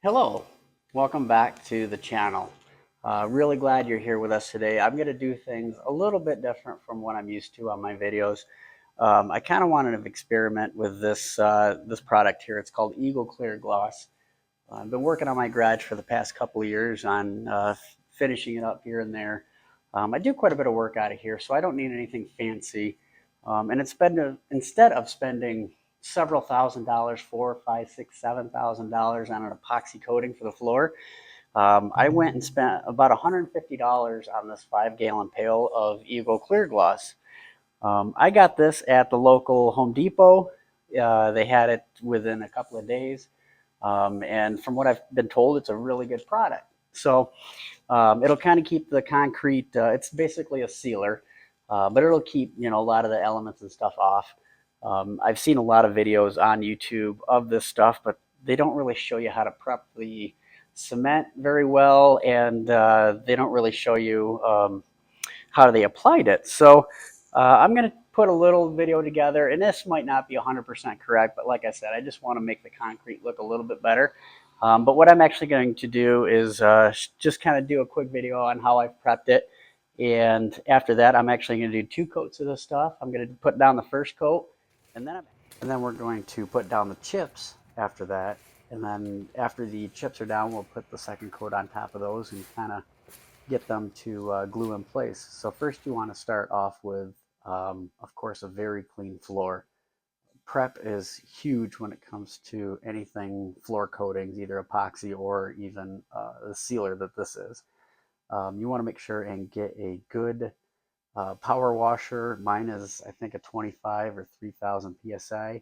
Hello, welcome back to the channel. Really glad you're here with us today. I'm going to do things a little bit different from what I'm used to on my videos. I kind of wanted to experiment with this product here. It's called Eagle Clear Gloss. I've been working on my garage for the past couple of years on finishing it up here and there. I do quite a bit of work out of here, so I don't need anything fancy. And instead of spending several $1,000s, $4, $5, $6, $7,000 on an epoxy coating for the floor, I went and spent about $150 on this 5-gallon pail of Eagle Clear Gloss. I got this at the local Home Depot. They had it within a couple of days. And from what I've been told, it's a really good product. So it'll kind of keep the concrete, it's basically a sealer, but it'll keep, a lot of the elements and stuff off. I've seen a lot of videos on YouTube of this stuff, but they don't really show you how to prep the cement very well, and they don't really show you how they applied it. So I'm going to put a little video together, and this might not be 100% correct, but like I said, I just want to make the concrete look a little bit better. But what I'm actually going to do is just kind of do a quick video on how I've prepped it. And after that, I'm actually going to do 2 coats of this stuff. I'm going to put down the first coat, and then we're going to put down the chips after that. And then after the chips are down, we'll put the second coat on top of those and kind of get them to glue in place. So first you want to start off with, of course, a very clean floor. Prep is huge when it comes to anything floor coatings, either epoxy or even the sealer that this is. You want to make sure and get a good power washer. Mine is, I think, a 25 or 3000 psi,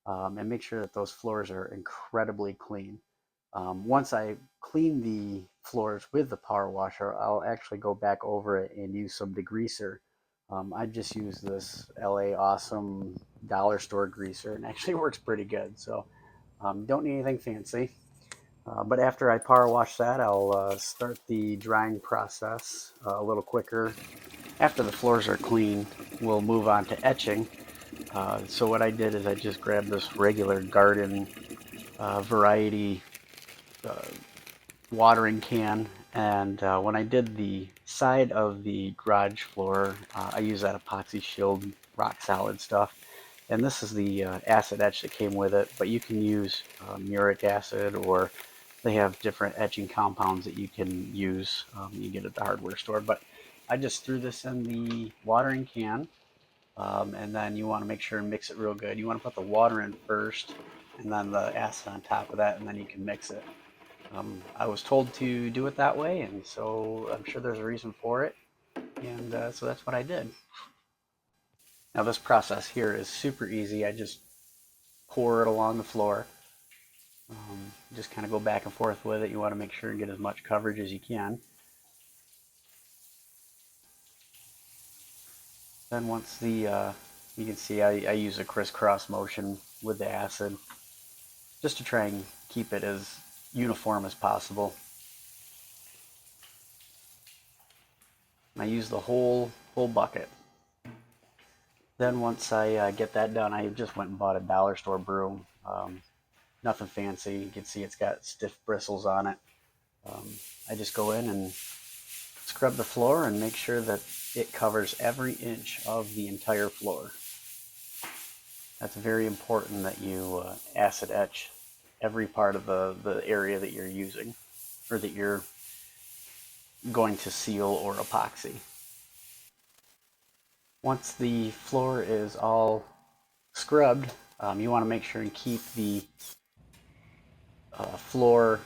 and make sure that those floors are incredibly clean. Once I clean the floors with the power washer, I'll actually go back over it and use some degreaser. I just use this LA Awesome dollar store greaser, and actually works pretty good. So don't need anything fancy. But after I power wash that, I'll start the drying process a little quicker. After the floors are clean, we'll move on to etching. So what I did is I just grabbed this regular garden variety watering can, and when I did the side of the garage floor, I used that epoxy shield rock solid stuff, and this is the acid etch that came with it, but you can use muric acid, or they have different etching compounds that you can use. You get at the hardware store, but I just threw this in the watering can, and then you want to make sure and mix it real good. You want to put the water in first and then the acid on top of that, and then you can mix it. I was told to do it that way, and so I'm sure there's a reason for it, and so that's what I did. Now this process here is super easy. I just pour it along the floor. Just kind of go back and forth with it. You want to make sure and get as much coverage as you can. Then once you can see I use a crisscross motion with the acid just to try and keep it as uniform as possible. And I use the whole bucket. Then once I get that done, I just went and bought a dollar store broom. Nothing fancy. You can see it's got stiff bristles on it. I just go in and scrub the floor and make sure that it covers every inch of the entire floor. That's very important that you acid etch every part of the area that you're using, or that you're going to seal or epoxy. Once the floor is all scrubbed, you want to make sure and keep the floor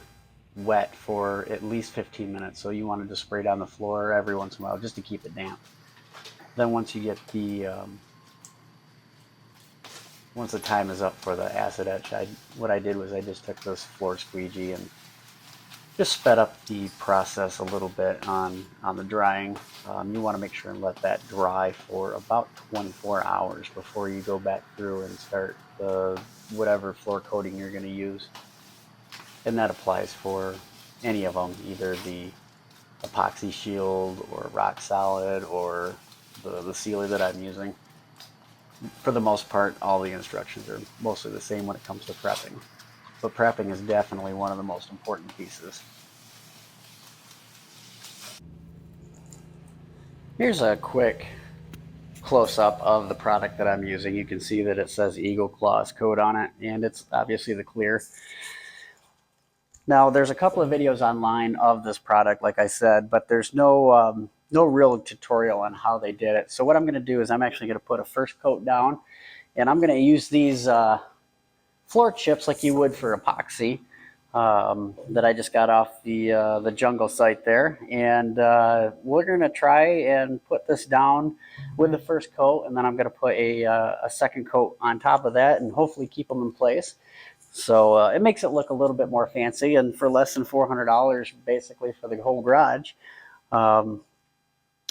wet for at least 15 minutes. So you want to just spray down the floor every once in a while just to keep it damp. Then once you get the once the time is up for the acid etch, what I did was I just took this floor squeegee and just sped up the process a little bit on the drying. You want to make sure and let that dry for about 24 hours before you go back through and start the whatever floor coating you're going to use. And that applies for any of them, either the epoxy shield or rock solid or the sealer that I'm using. For the most part, all the instructions are mostly the same when it comes to prepping. But prepping is definitely one of the most important pieces. Here's a quick close-up of the product that I'm using. You can see that it says Eagle Claws coat on it, and it's obviously the clear. Now, there's a couple of videos online of this product, like I said, but there's no real tutorial on how they did it. So what I'm going to do is I'm actually going to put a first coat down, and I'm going to use these floor chips like you would for epoxy that I just got off the jungle site there. And we're going to try and put this down with the first coat, and then I'm going to put a second coat on top of that and hopefully keep them in place. So it makes it look a little bit more fancy, and for less than $400 basically for the whole garage,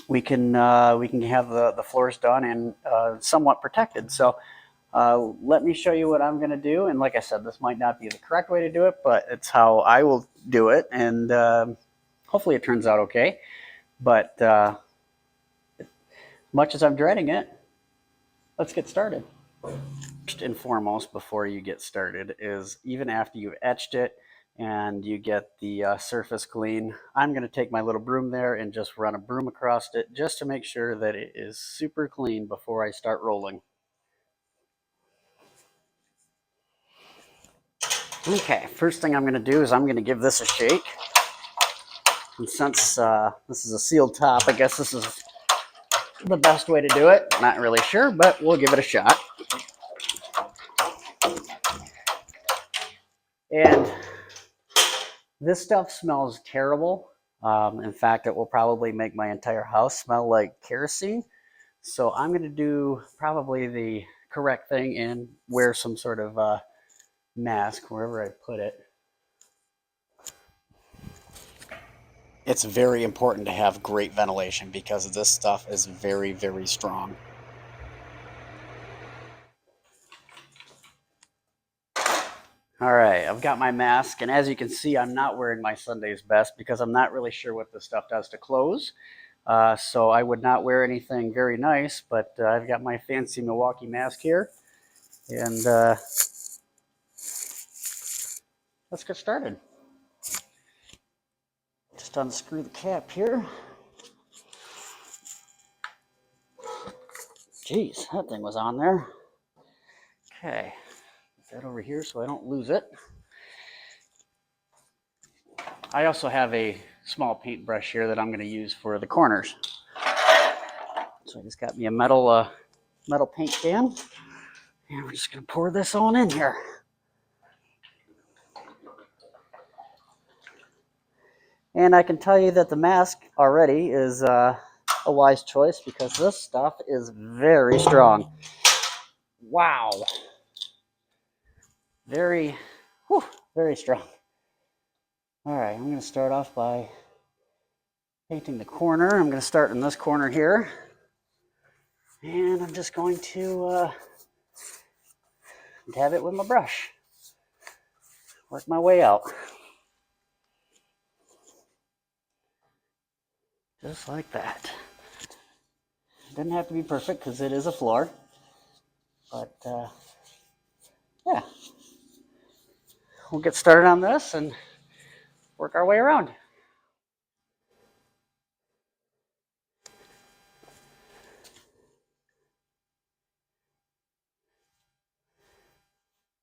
we can have the floors done and somewhat protected. So let me show you what I'm going to do. And like I said, this might not be the correct way to do it, but it's how I will do it. And hopefully it turns out okay. But much as I'm dreading it, let's get started. First and foremost, before you get started, is even after you've etched it and you get the surface clean, I'm going to take my little broom there and just run a broom across it just to make sure that it is super clean before I start rolling. Okay, first thing I'm going to do is I'm going to give this a shake. And since this is a sealed top, I guess this is the best way to do it. Not really sure, but we'll give it a shot. And this stuff smells terrible. In fact, it will probably make my entire house smell like kerosene. So I'm going to do probably the correct thing and wear some sort of mask wherever I put it. It's very important to have great ventilation because this stuff is very, very strong. All right, I've got my mask, and as you can see, I'm not wearing my Sunday's best because I'm not really sure what this stuff does to clothes. So I would not wear anything very nice, but I've got my fancy Milwaukee mask here, and let's get started. Just unscrew the cap here. Jeez, that thing was on there. Okay, put that over here so I don't lose it. I also have a small paintbrush here that I'm going to use for the corners. So I just got me a metal paint can, and we're just going to pour this on in here. And I can tell you that the mask already is a wise choice because this stuff is very strong. Wow. Very strong. All right, I'm going to start off by painting the corner. I'm going to start in this corner here. And I'm just going to dab it with my brush. Work my way out. Just like that. It doesn't have to be perfect because it is a floor. But yeah. We'll get started on this and work our way around.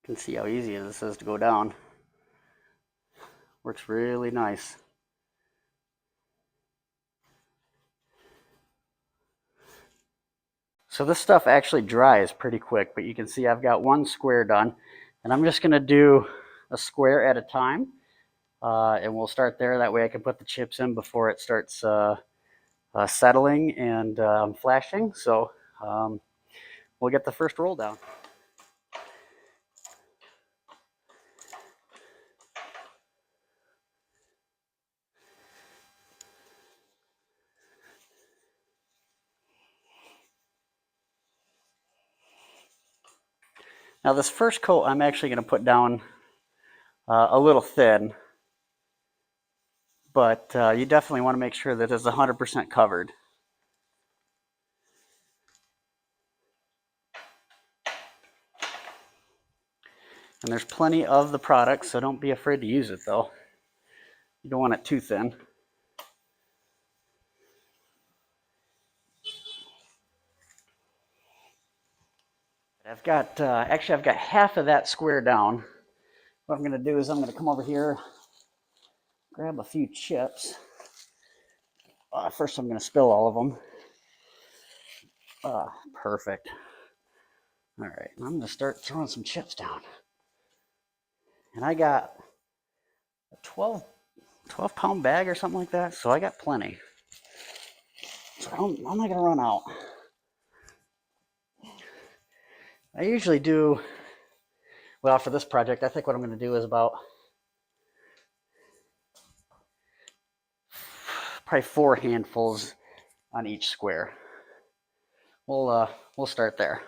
You can see how easy this is to go down. Works really nice. So this stuff actually dries pretty quick, but you can see I've got one square done, and I'm just going to do a square at a time, and we'll start there. That way I can put the chips in before it starts settling and flashing. So we'll get the first roll down. Now this first coat I'm actually going to put down a little thin, but you definitely want to make sure that it's 100% covered. And there's plenty of the product, so don't be afraid to use it though. You don't want it too thin. I've got half of that square down. What I'm going to do is I'm going to come over here, grab a few chips. First I'm going to spill all of them. Perfect. All right, I'm going to start throwing some chips down. And I got a 12 pound bag or something like that, so I got plenty. So I'm not going to run out. I usually do, well, for this project, I think what I'm going to do is about probably 4 handfuls on each square. We'll start there.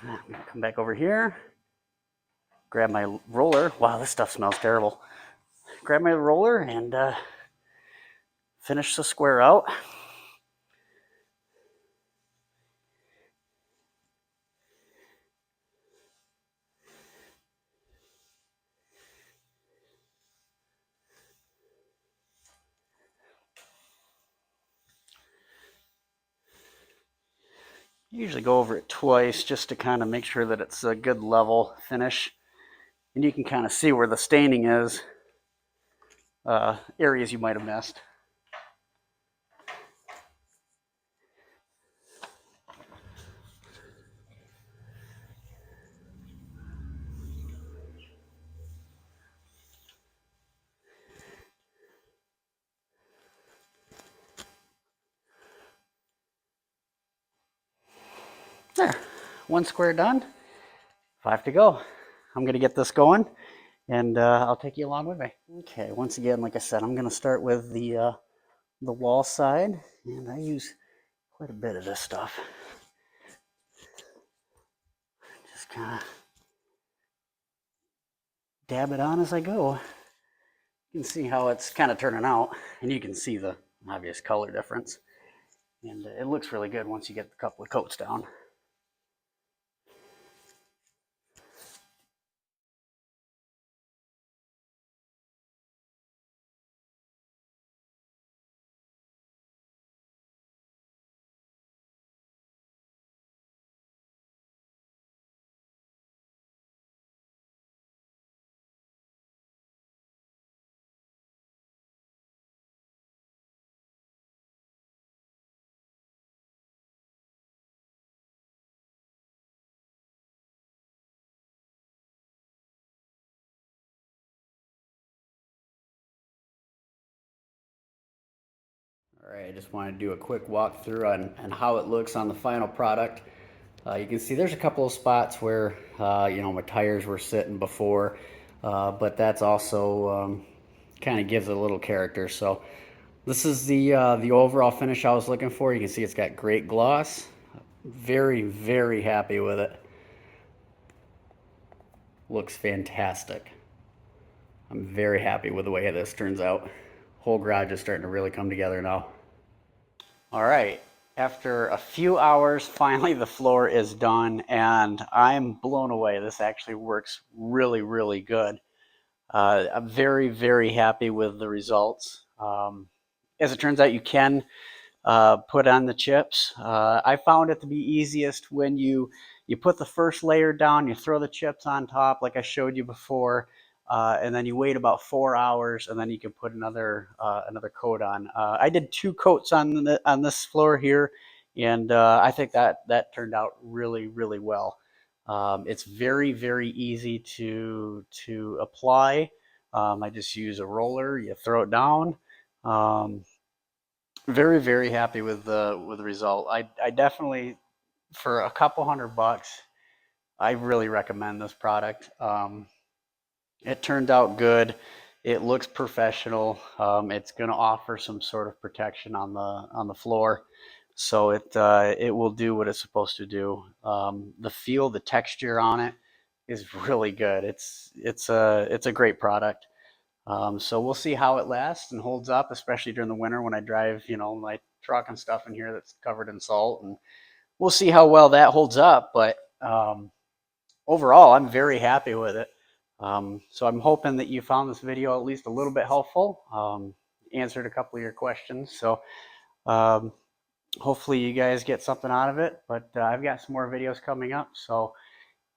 I'm gonna come back over here, grab my roller. Wow, this stuff smells terrible. Grab my roller and finish the square out. Usually go over it twice just to kind of make sure that it's a good level finish. And you can kind of see where the staining is, areas you might have missed. There, 1 square done, 5 to go. I'm gonna get this going and I'll take you along with me. Okay, once again, like I said, I'm gonna start with the wall side, and I use quite a bit of this stuff. Just kind of dab it on as I go. You can see how it's kind of turning out, and you can see the obvious color difference. And it looks really good once you get a couple of coats down. All right, I just want to do a quick walkthrough on how it looks on the final product. You can see there's a couple of spots where my tires were sitting before, but that's also kind of gives it a little character. So this is the overall finish I was looking for. You can see it's got great gloss. Very, very happy with it. Looks fantastic. I'm very happy with the way this turns out. Whole garage is starting to really come together now. All right, after a few hours, finally the floor is done and I'm blown away. This actually works really, really good. I'm very, very happy with the results. As it turns out, you can put on the chips. I found it to be easiest when you put the first layer down, you throw the chips on top like I showed you before, and then you wait about 4 hours, and then you can put another coat on. I did 2 coats on this floor here, and I think that turned out really, really well. It's very, very easy to apply. I just use a roller. You throw it down. Very, very happy with the result. I definitely, for a couple $100, I really recommend this product. It turned out good. It looks professional. It's going to offer some sort of protection on the floor. so it will do what it's supposed to do. The feel, the texture on it is really good. It's a great product. So we'll see how it lasts and holds up, especially during the winter when I drive, my truck and stuff in here that's covered in salt, and we'll see how well that holds up. But overall, I'm very happy with it. So I'm hoping that you found this video at least a little bit helpful. Answered a couple of your questions. So um, hopefully you guys get something out of it. But I've got some more videos coming up. So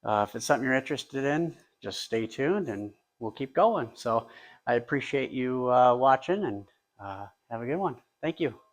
if it's something you're interested in, just stay tuned and we'll keep going. So I appreciate you watching, and have a good one. Thank you.